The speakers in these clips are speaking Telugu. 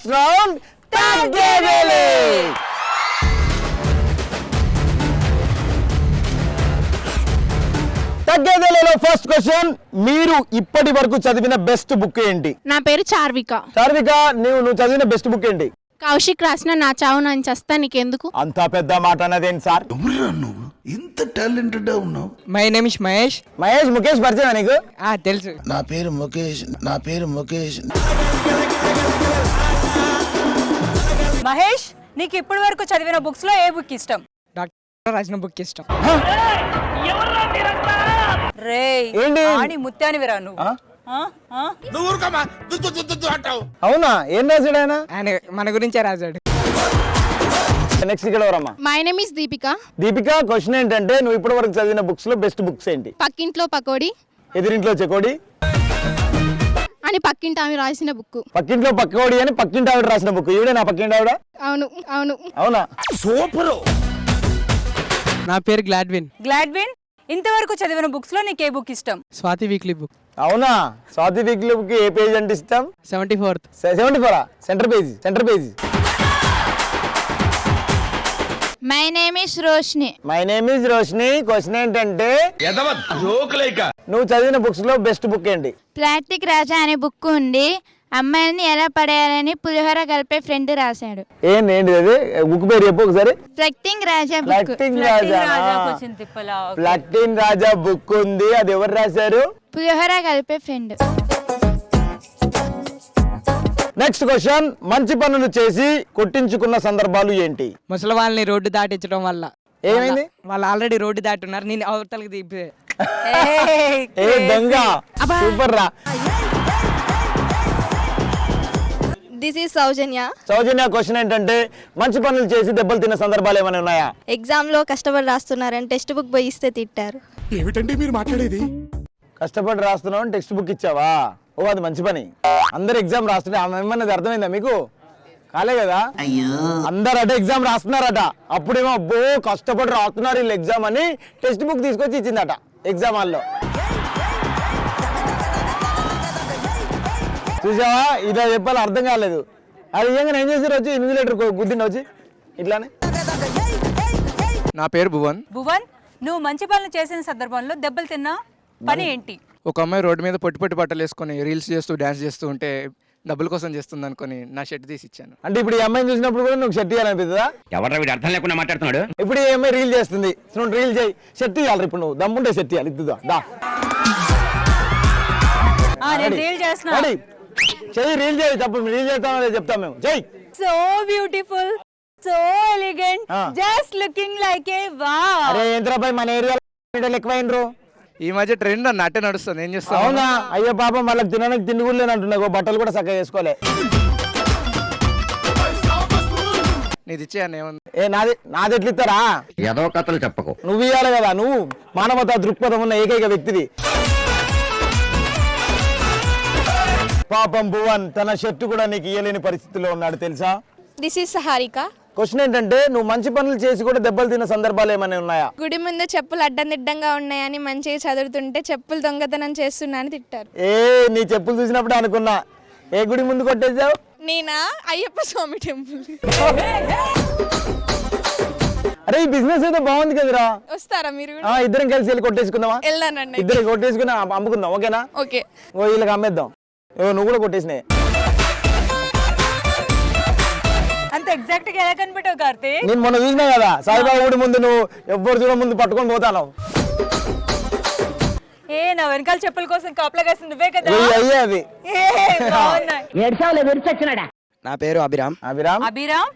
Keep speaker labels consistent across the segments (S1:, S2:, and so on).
S1: ఫస్ట్ రౌండ్ తగ్గేదేలే. తగ్గేదేలేలో ఫస్ట్ క్వశ్చన్, మీరు ఇప్పటి వరకు చదివిన బెస్ట్ బుక్ ఏంటి?
S2: నా పేరు చార్విక.
S1: చార్విక, నువ్వు చదివిన బెస్ట్ బుక్ ఏంటి?
S2: కౌశిక్ రాసిన నా చావు నేను చస్తా నీకెందుకు.
S1: అంత పెద్ద మాట అన్నదేంటి సార్?
S3: నువ్వు ఇంత టాలెంటెడ్ ఉన్నావు.
S4: My name is Mahesh.
S1: Mukesh పరిచయం నీకు?
S4: తెలుసు.
S3: నా పేరు ముఖేష్.
S5: మహేష్, నీకు ఇప్పటి వరకు చదివిన బుక్స్ లో ఏ బుక్ ఇష్టం?
S4: డాక్టర్ రాసిన బుక్ ఇష్టం.
S5: రేయ్,
S1: ఏంటి?
S5: ఆని ముత్యానివిరా నువ్వు.
S1: అవునా? ఏం రాశాడు ఆయన?
S4: ఆయన మన గురించే రాశాడు.
S1: నెక్స్ట్ ఇక్కడ ఎవరమ్మా?
S2: My name is Deepika.
S1: Deepika, question ఏంటంటే నువ్వు ఇప్పటి వరకు చదివిన బుక్స్ లో బెస్ట్ బుక్స్ ఏంటి?
S2: పక్కింట్లో పకోడి,
S1: ఎదిరింట్లో చెకోడి
S2: అని పక్కింటి ఆమె రాసిన బుక్.
S1: పక్కింట్లో పక్కోడి అని పక్కింటి ఆవిడ రాసిన బుక్. ఈవిడే నా పక్కింటి ఆవిడ?
S2: అవును అవును.
S1: అవునా?
S3: సూపర్.
S4: నా పేరు గ్లాడ్విన్.
S5: గ్లాడ్విన్, ఇంతవరకు చదివిన బుక్స్ లో నీకు ఏ బుక్ ఇష్టం?
S4: Swathi weekly book.
S1: అవునా? స్వాతి వీక్లీ బుక్ ఏ పేజ్ అంటే ఇష్టం?
S4: 74th.
S1: 74 center page.
S2: My name is Roshni.
S1: My name is Roshini. Question ఏంటంటే నువ్వు చదివిన బుక్స్ లో బెస్ట్ బుక్ ఏంటి?
S6: ప్లాస్టిక్ రాజా అనే బుక్ ఉంది. అమ్మాయిని ఎలా పడేయాలని పులిహోర కలిపే ఫ్రెండ్ రాశాడు.
S1: ఏంటి అది? బుక్ పేరు చెప్పు ఒకసారి.
S6: ఫ్లెక్టింగ్ రాజా బుక్.
S1: ఫ్లక్టింగ్ రాజా బుక్ ఉంది. అది ఎవరు రాశారు?
S6: పులిహోర కలిపే ఫ్రెండ్.
S1: నెక్స్ట్ క్వశ్చన్, మంచి పనులు చేసి కొట్టించుకున్న సందర్భాలు ఏంటి?
S4: ముసలి వాళ్ళని రోడ్డు దాటించడం వల్ల.
S1: ఏమైంది?
S4: వాళ్ళు ఆల్రెడీ రోడ్డు దాటున్నారు, నేను అవతలకి దింపే.
S1: ఏ దొంగ, సూపర్ రా.
S7: This is Soujanya.
S1: క్వశ్చన్ ఏంటంటే మంచి పనులు చేసి దెబ్బలు తిన్న సందర్భాలు ఏమైనా ఉన్నాయా?
S7: ఎగ్జామ్ లో కష్టపడి రాస్తున్నారని టెక్స్ట్ బుక్ పోయి ఇస్తే తిట్టారు.
S3: ఏమిటండి మీరు మాట్లాడేది?
S1: కష్టపడి రాస్తున్నావు టెక్స్ట్ బుక్ ఇచ్చావా? ఓ, అది మంచి పని. అందరు ఎగ్జామ్ రాస్తుంటే ఏమన్నది అర్థమైందా మీకు? కాలే కదా? అందరు అటే ఎగ్జామ్ రాస్తున్నారట. అప్పుడేమో అబ్బో కష్టపడి రాస్తున్నారు వీళ్ళు ఎగ్జామ్ అని టెక్స్ట్ బుక్ తీసుకొచ్చి ఇచ్చిందట ఎగ్జామ్ హాల్లో. చూసావా? ఇట్లా చెప్పాలి, అర్థం కాలేదు. అది ఏం చేసారు? వచ్చి ఇన్విజిలేటర్ గుద్దిండి వచ్చి ఇట్లానే.
S4: నా పేరు భువన్.
S5: భువన్, నువ్వు మంచి పనులు చేసిన సందర్భంలో దెబ్బలు తిన్నా పని ఏంటి?
S4: ఒక అమ్మాయి రోడ్డు మీద పొట్టి బట్టలు వేసుకొని రీల్స్ చేస్తూ డాన్స్ చేస్తూ ఉంటే డబ్బుల కోసం చేస్తుంది అనుకుని నా షర్ట్ తీసి ఇచ్చాను.
S1: అంటే ఇప్పుడు ఈ అమ్మాయిని చూసినప్పుడు కూడా నువ్వు షర్ట్ ఇవ్వాలనిపిస్తుందా?
S8: ఎవరు వీడు అర్థం లేకుండా మాట్లాడుతున్నాడు.
S1: ఇప్పుడు ఈ అమ్మాయి రీల్ చేస్తుంది, నువ్వు రీల్ చేయి, షర్ట్ ఇవ్వాలి. ఇప్పుడు నువ్వు దమ్ముంటే షర్ట్ ఇవ్వాలి. ఇద్దుదా దా
S5: రీల్ చేస్తున్నా,
S1: చెయ్యి, రీల్ చేయి. తప్పుడు రీల్ చేస్తామో చెప్తాం మేము. చెయ్యి.
S5: So beautiful, so elegant, just looking like ఏ వావ్.
S1: అరే ఏంద్రాబాయ్, మన ఏరియాలో ఎక్కువైనరు.
S4: ఈ మధ్య ట్రెండ్ అట్టే నడుస్తుంది, ఏం చేస్తావు?
S1: అవునా? అయ్యో పాపం, వాళ్ళకి తినడానికి తిండి కూడా లేనంటున్నావు. బట్టలు కూడా చక్కగా వేసుకోలే.
S4: నీది ఇచ్చేయన్న ఏముంది?
S1: నాది ఎట్లు ఇస్తారా?
S8: ఏదో కథలు చెప్పకు.
S1: నువ్వు ఇవ్వాలి కదా. నువ్వు మానవతా దృక్పథం ఉన్న ఏకైక వ్యక్తివి. పాపం భువన్ తన షర్టు కూడా నీకు ఇయ్యలేని పరిస్థితిలో ఉన్నాడు తెలుసా?
S7: This is సహారిక.
S1: క్వశ్చన్ ఏంటంటే నువ్వు మంచి పనులు చేసి కూడా దెబ్బలు తిన్న సందర్భాలు ఏమైనా ఉన్నాయా?
S7: గుడి ముందు చెప్పులు అడ్డందిడ్డంగా ఉన్నాయని మంచిగా చదువుతుంటే చెప్పులు దొంగతనం చేస్తున్నా అని తిట్టారు.
S1: నీ చెప్పులు చూసినప్పుడు అనుకున్నా. ఏ గుడి ముందు కొట్టేసావు?
S7: నేనా? అయ్యప్ప స్వామి టెంపుల్.
S1: అరే ఈ బిజినెస్ అయితే బాగుంది కదరా.
S7: వస్తారా మీరు?
S1: ఇద్దరం కలిసి వెళ్ళి కొట్టేసుకుందామా?
S7: వెళ్ళానండి.
S1: ఇద్దరు కొట్టేసుకుని అమ్ముకుందాం, ఓకేనా?
S7: ఓకే.
S1: వీళ్ళకి అమ్మేద్దాం. నువ్వు కూడా కొట్టేసినాయి.
S5: అంత ఎగ్జాక్ట్ గా ఎలా కనిపెట్టావు కార్తీక్?
S1: నేను మొన్న చూసినా కదా సాయిబాబా గుడి ముందు, నువ్వు ఎవ్వరు చూడ ముందు పట్టుకొని పోతాను.
S5: నా వెనకాల చెప్పుల కోసం కాపలా కాసింది నువ్వే కదా?
S1: అది
S4: నా పేరు అభిరామ్.
S5: అభిరామ్,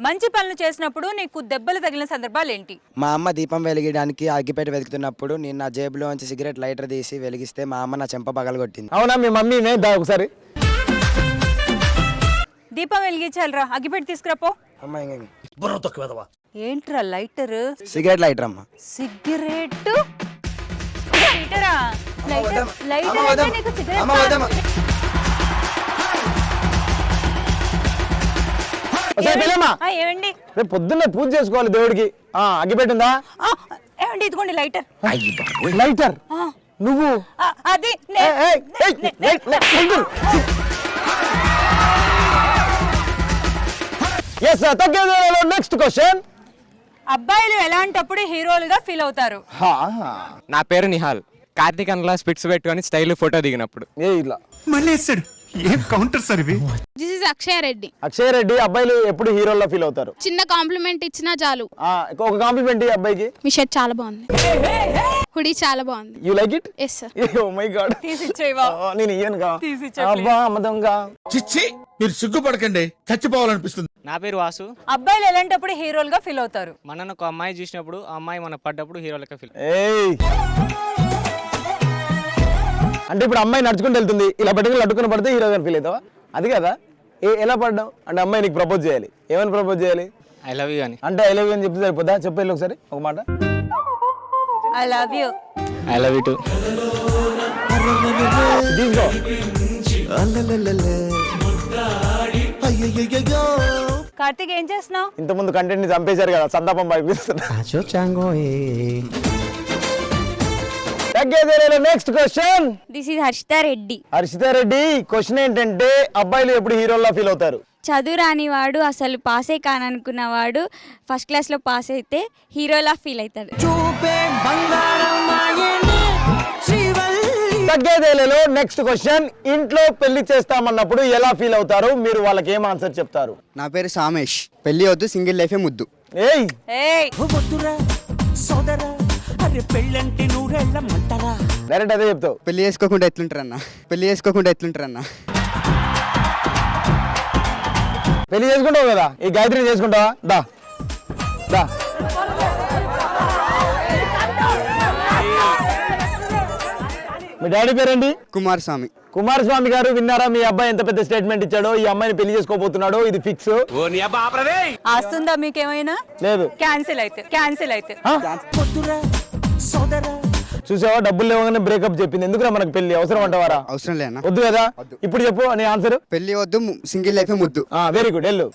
S5: మంచి పనులు చేసినప్పుడు నీకు దెబ్బలు తగిలిన సందర్భాలు ఏంటి?
S9: మా అమ్మ దీపం వెలిగించడానికి అగ్గిపెట్టి వెతుకుతున్నప్పుడు నేను నా జేబులోంచి సిగరెట్ లైటర్ తీసి వెలిగిస్తే మా అమ్మ నా చెంప పగలగొట్టింది.
S1: అవునా? మీ మమ్మీనే ఒకసారి
S5: దీపం వెలిగించాలరా, అగ్గిపెట్టి తీసుకురాపో. ఏంట్రా లైటర్?
S9: సిగరెట్ లైటర్ అమ్మ.
S5: సిగరెట్ లైటరా? లైటర్ నీకు సిగరెట్? ఏమండి,
S1: రేపు పొద్దున్నే పూజ చేసుకోవాలి దేవుడికి. అగ్గిపెట్టిందా?
S5: ఏమండి, ఇదిగోండి లైటర్.
S1: లైటర్? నువ్వు
S5: అది
S1: ఎస్ తగ్గేదేలో నెక్స్ట్ క్వశ్చన్.
S5: అబ్బాయిలు ఎలాంటప్పుడు హీరోలుగా ఫీల్ అవుతారు?
S4: నా పేరు నిహాల్. కార్తీక్ అన్లా స్పిట్స్ పెట్టుకొని స్టైల్ ఫోటో దిగినప్పుడు.
S1: ఏ ఇలా
S3: మళ్ళీ వేస్తాడు. ఏం కౌంటర్ సార్ ఇవి?
S2: This is Akshay Reddy.
S1: అక్షయ్ రెడ్డి అబ్బాయిలు ఎప్పుడు హీరోల్లో ఫీల్ అవుతారు?
S2: చిన్న కాంప్లిమెంట్ ఇచ్చినా చాలు.
S1: ఒక కాంప్లిమెంట్ ఈ అబ్బాయికి.
S2: మీ షర్ట్ చాలా బాగుంది, హుడీ చాలా బాగుంది.
S1: You like it?
S2: Yes sir.
S1: Oh my god.
S5: తీసిచ్చేవా?
S1: నేను ఇయ్యను కా.
S5: తీసిచ్చే
S1: అబ్బా అమ్మదంగా.
S3: చిచ్చి మీరు సిగ్గుపడకండి, చచ్చిపోవాలనిపిస్తుంది.
S4: నా పేరు వాసు.
S5: అబ్బాయిలు ఎలాంటప్పుడు హీరోలుగా ఫీల్ అవుతారు?
S4: మనను ఒక అమ్మాయి చూసినప్పుడు ఆ అమ్మాయి మన పడ్డప్పుడు హీరో లెక్క ఫీల్.
S1: ఏయ్ అంటే ఇప్పుడు అమ్మాయి నడుచుకుంటూ వెళ్తుంది, ఇలా పెట్టుకుని అడ్డుకుని పడితే హీరో గారు ఫీల్ అవుతావా? అది కదా. ఎలా పడ్డావు అంటే అమ్మాయి నీకు ప్రపోజ్ చేయాలి, ఏమని ప్రపోజ్ చేయాలి?
S4: ఐ లవ్ యూ అని.
S1: అంటే ఐ లవ్ యూ అని చెప్తే సరిపోద్దా? చెప్పేళ్ళు ఒకసారి ఒక మాట.
S5: I love you.
S4: I love you two.
S1: తీసుకో.
S5: కార్తీక్ ఏం చేస్తున్నావు?
S1: ఇంతకుముందు కంటెంట్ ని చంపేశారు కదా, సంతాపం పంపిస్తున్నా. తగ్గేదేలో next question.
S6: This is Harshitha Reddy.
S1: Harshitha Reddy question ఏంటంటే అబ్బాయిలు ఎప్పుడు హీరోల్లో ఫీల్ అవుతారు?
S6: చదువు రానివాడు, అసలు పాసే కాననుకున్నవాడు ఫస్ట్ క్లాస్లో పాస్ అయితే హీరోలా ఫీల్ అవుతాడు.
S1: తగ్గేదేలో నెక్స్ట్ క్వశ్చన్. ఇంట్లో పెళ్లి చేస్తామన్నప్పుడు ఎలా ఫీల్ అవుతారు? మీరు వాళ్ళకి ఏం ఆన్సర్ చెప్తారు?
S9: నా పేరు సామేష్. పెళ్లి వద్దు, సింగిల్ లైఫే ముద్దు.
S1: ఏయ్
S5: ఏయ్
S1: డైరెక్ట్ అదే చెప్తావు.
S9: పెళ్లి చేసుకోకుండా ఎట్లుంటారన్నా? పెళ్లి చేసుకోకుండా ఎట్లుంటారన్నా?
S1: పెళ్లి చేసుకుంటావు కదా, ఈ గాయత్రిని చేసుకుంటావా? దా దా. మీ డాడీ పేరేంటి?
S9: కుమారస్వామి.
S1: కుమారస్వామి గారు విన్నారా మీ అబ్బాయి ఎంత పెద్ద స్టేట్మెంట్ ఇచ్చాడో? ఈ అమ్మాయిని పెళ్లి చేసుకోబోతున్నాడు, ఇది ఫిక్స్.
S5: ఆస్తుందా మీకేమైనా?
S1: లేదు.
S5: క్యాన్సిల్ అయితే
S1: చూసావా, డబ్బులు లేవగానే బ్రేకప్ చెప్పింది. ఎందుకురా మనకు పెళ్లి? అవసరం అంటావారా?
S9: అవసరం లేనా?
S1: వద్దు కదా. ఇప్పుడు చెప్పు నీ ఆన్సర్.
S9: పెళ్లి వద్దు, సింగిల్ లైఫే ముద్దు.
S1: Very good. వెళ్ళు.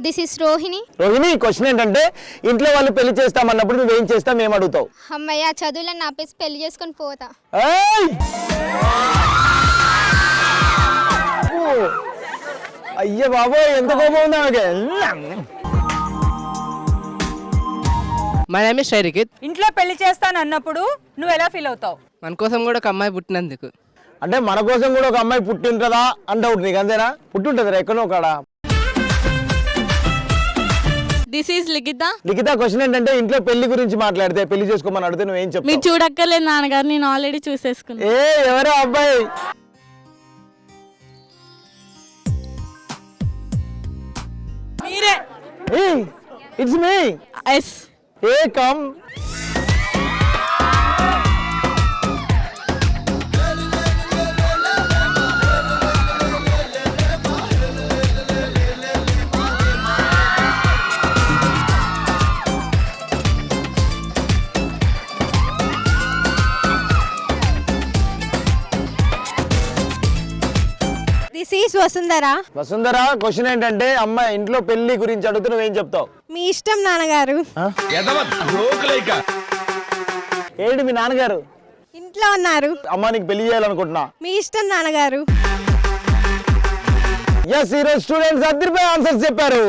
S2: This is Rohini.
S1: Rohini question ఏంటంటే ఇంట్లో వాళ్ళు పెళ్లి చేస్తామన్నప్పుడు నువ్వేం చేస్తావు, మేము అడుగుతావు?
S2: అమ్మయ్య చదువులను ఆపేసి పెళ్లి చేసుకొని పోతా.
S1: ఏయ్! ఓ! అయ్య బాబోయ్, ఎంత కోపం ఉందా ఆమెకి?
S4: మై నేమ్ ఇస్ షైరికిత్.
S5: ఇంట్లో పెళ్లి చేస్తాను అన్నప్పుడు నువ్వు ఎలా ఫీల్ అవుతావు?
S4: మన కోసం కూడా ఒక అమ్మాయి పుట్టినందుకు.
S1: అంటే మన కోసం కూడా ఒక అమ్మాయి పుట్టి ఉంటుందా అంటే నీకు అంతేనా? పుట్టి ఉంటుందిరా ఎక్కడో కాడ.
S6: This is Likhita.
S1: Likhita question ఏంటంటే ఇంట్లో పెళ్లి గురించి మాట్లాడితే, పెళ్లి చేసుకోమని అడిగితే నువ్వేం చెప్తావు?
S6: మీరు చూడక్కర్లేదు నాన్నగారు, నేను ఆల్రెడీ చూసేసుకున్నాను.
S1: ఎవరో అబ్బాయి?
S5: మీరే.
S1: It's me.
S6: ఎస్.
S1: ఏ కమ్.
S6: This is Vasundhara.
S1: Vasundhara question ఏంటంటే అమ్మాయి ఇంట్లో పెళ్లి గురించి అడుగుతూ నువ్వేం చెప్తావు?
S6: మీ ఇష్టం నాన్నగారు.
S1: ఏంటి మీ నాన్నగారు?
S6: ఇంట్లో ఉన్నారు.
S1: అమ్మ నీకు పెళ్లి చేయాలనుకుంటున్నా.
S6: మీ ఇష్టం నాన్నగారు.
S1: ఎస్, ఈరోజు స్టూడెంట్స్ అద్దరిపోయి ఆన్సర్స్ చెప్పారు.